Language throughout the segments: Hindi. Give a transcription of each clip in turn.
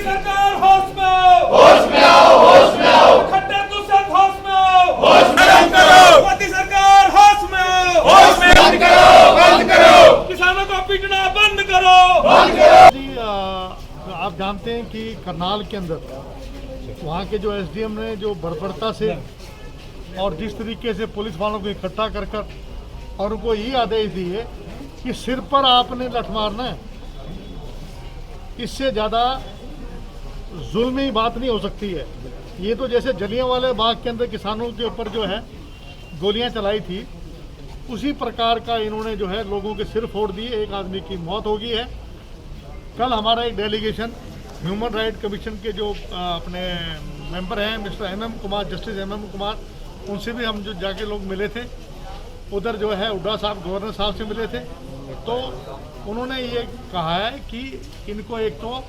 सरकार होश में आओ खट्टर दूसर होश में आओ मोदी सरकार होश में आओ बंद करो किसानों को पीटना बंद करो आप जानते हैं कि करनाल के अंदर वहाँ के जो एसडीएम ने जो बर्बरता से और जिस तरीके से पुलिस वालों को इकट्ठा कर और उनको यही आदेश दिए कि सिर पर आपने लठ मारना है, इससे ज़्यादा जुल्मी बात नहीं हो सकती है। ये तो जैसे जलियांवाला बाग के अंदर किसानों के ऊपर जो है गोलियां चलाई थी, उसी प्रकार का इन्होंने जो है लोगों के सिर फोड़ दिए, एक आदमी की मौत हो गई है। कल हमारा एक डेलीगेशन ह्यूमन राइट कमीशन के जो अपने मेंबर हैं mister MM Kumar, justice MM Kumar, उनसे भी हम जो जाके लोग मिले थे। उधर जो है हुड्डा साहब गवर्नर साहब से मिले थे, तो उन्होंने ये कहा है कि इनको एक तो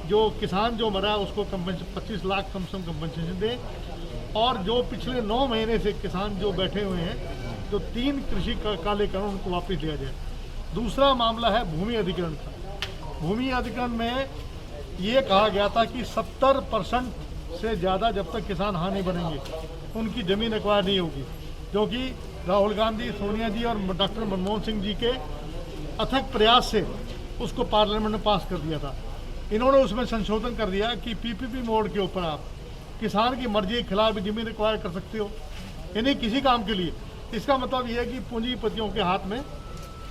जो किसान जो मरा उसको 25 लाख कम से कम कंपनसेशन दे, और जो पिछले 9 महीने से किसान जो बैठे हुए हैं, जो 3 कृषि काले कानून उनको वापस लिया जाए। दूसरा मामला है भूमि अधिग्रहण का। भूमि अधिग्रहण में ये कहा गया था कि 70% से ज़्यादा जब तक किसान हाँ नहीं बनेंगे उनकी ज़मीन एक्वायर नहीं होगी, क्योंकि राहुल गांधी, सोनिया जी और डॉक्टर मनमोहन सिंह जी के अथक प्रयास से उसको पार्लियामेंट में पास कर दिया था। इन्होंने उसमें संशोधन कर दिया कि PPP मोड के ऊपर आप किसान की मर्जी के खिलाफ भी जमीन एक्वायर कर सकते हो, यानी किसी काम के लिए। इसका मतलब ये है कि पूंजीपतियों के हाथ में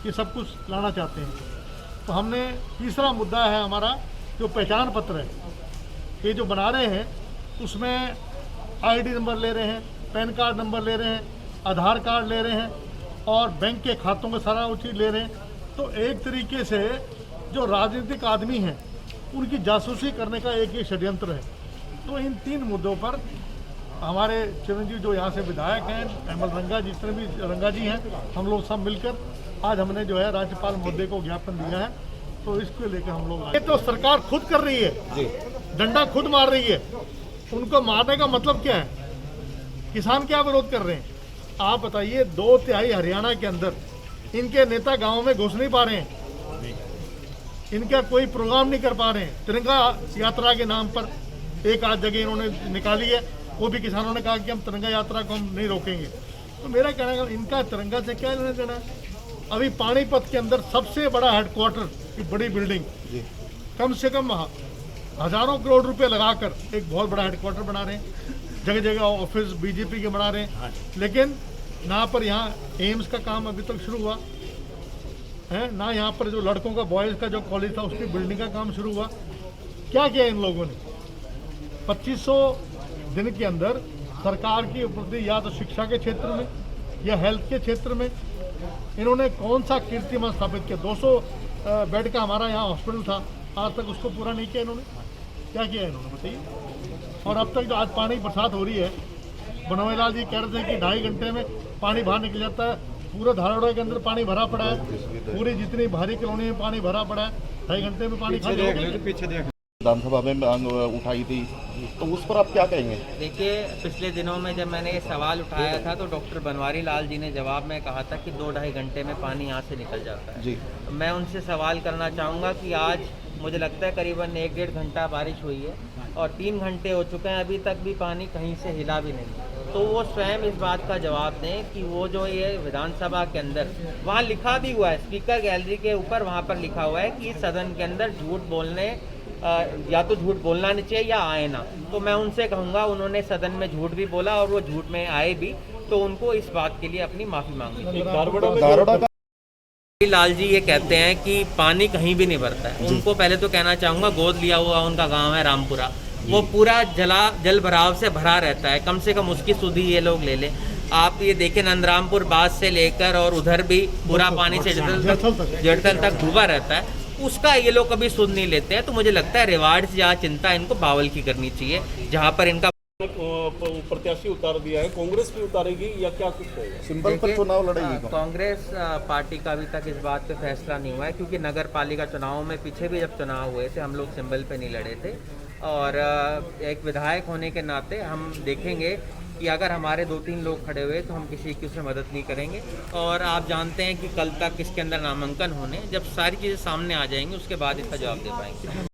ये सब कुछ लाना चाहते हैं। तो हमने तीसरा मुद्दा है हमारा जो पहचान पत्र है, ये जो बना रहे हैं उसमें ID नंबर ले रहे हैं, पैन कार्ड नंबर ले रहे हैं, आधार कार्ड ले रहे हैं और बैंक के खातों का सारा वो चीज़ ले रहे हैं। तो एक तरीके से जो राजनीतिक आदमी हैं उनकी जासूसी करने का एक ये षड्यंत्र है। तो इन 3 मुद्दों पर हमारे चिरंजीव जो यहाँ से विधायक हैं, ML रंगा, जितने भी रंगा जी हैं, हम लोग सब मिलकर आज हमने जो है राज्यपाल मुद्दे को ज्ञापन दिया है। तो इसको लेकर हम लोग, ये तो सरकार खुद कर रही है, डंडा खुद मार रही है। उनको मारने का मतलब क्या है? किसान क्या विरोध कर रहे हैं आप बताइए? 2/3 हरियाणा के अंदर इनके नेता गांव में घुस नहीं पा रहे हैं, इनका कोई प्रोग्राम नहीं कर पा रहे हैं। तिरंगा यात्रा के नाम पर एक आध जगह इन्होंने निकाली है, वो भी किसानों ने कहा कि हम तिरंगा यात्रा को हम नहीं रोकेंगे। तो मेरा कहना है इनका तिरंगा से क्या लेना देना है? अभी पानीपत के अंदर सबसे बड़ा हेडक्वार्टर की बड़ी बिल्डिंग, कम से कम हजारों करोड़ रुपए लगाकर एक बहुत बड़ा हेडक्वार्टर बना रहे हैं, जगह जगह ऑफिस BJP के बना रहे हैं, लेकिन ना पर यहाँ एम्स का काम अभी तक शुरू हुआ है, ना यहाँ पर जो लड़कों का बॉयज़ का जो कॉलेज था उसकी बिल्डिंग का काम शुरू हुआ। क्या किया इन लोगों ने? 2500 दिन के अंदर सरकार की उपलब्धि या तो शिक्षा के क्षेत्र में या हेल्थ के क्षेत्र में इन्होंने कौन सा कीर्तिमान स्थापित किया? 200 बेड का हमारा यहाँ हॉस्पिटल था, आज तक उसको पूरा नहीं किया इन्होंने। क्या किया इन्होंने बताइए? और अब तक जो आज पानी की बरसात हो रही है, बनोरी लाल जी कह रहे थे कि 2.5 घंटे में पानी बाहर निकल जाता है। पूरा धाराड़ा के अंदर पानी भरा पड़ा है, पूरी जितनी भारी कॉलोनी में पानी भरा पड़ा है, 2.5 घंटे में पानी खाली हो गया। पीछे विधानसभा में मांग उठाई थी, तो उस पर आप क्या कहेंगे? देखिए, पिछले दिनों में जब मैंने ये सवाल उठाया था तो डॉक्टर बनवारी लाल जी ने जवाब में कहा था कि 2-2.5 घंटे में पानी यहाँ से निकल जाता है। जी, तो मैं उनसे सवाल करना चाहूँगा कि आज मुझे लगता है करीबन 1-1.5 घंटा बारिश हुई है और 3 घंटे हो चुके हैं, अभी तक भी पानी कहीं से हिला भी नहीं। तो वो स्वयं इस बात का जवाब दें कि वो जो ये विधानसभा के अंदर वहाँ लिखा भी हुआ है, स्पीकर गैलरी के ऊपर वहाँ पर लिखा हुआ है कि सदन के अंदर झूठ बोलने या तो झूठ बोलना नहीं चाहिए या आए ना। तो मैं उनसे कहूँगा, उन्होंने सदन में झूठ भी बोला और वो झूठ में आए भी, तो उनको इस बात के लिए अपनी माफ़ी मांगनी। लाल जी ये कहते हैं कि पानी कहीं भी नहीं भरता है। उनको पहले तो कहना चाहूँगा, गोद लिया हुआ उनका गांव है रामपुरा, वो पूरा जल भराव से भरा रहता है। कम से कम उसकी सुधि ये लोग ले लें। आप ये देखें, नंदरामपुर बास से लेकर और उधर भी पूरा पानी से जड़तल तक डूबा रहता है, उसका ये लोग कभी सुध नहीं लेते हैं। तो मुझे लगता है रिवार्ड से ज़्यादा चिंता इनको बावल की करनी चाहिए, जहाँ पर इनका प्रत्याशी उतार दिया है, कांग्रेस भी उतारेगी या क्या कुछ होगा? सिंबल पर चुनाव लड़ेगी कांग्रेस पार्टी का अभी तक इस बात पे फैसला नहीं हुआ है, क्योंकि नगर पालिका चुनाव में पीछे भी जब चुनाव हुए थे हम लोग सिंबल पे नहीं लड़े थे। और एक विधायक होने के नाते हम देखेंगे कि अगर हमारे 2-3 लोग खड़े हुए तो हम किसी की उसमें मदद नहीं करेंगे। और आप जानते हैं कि कल तक किसके अंदर नामांकन होने, जब सारी चीज़ें सामने आ जाएंगी उसके बाद इसका जवाब दे पाएंगे।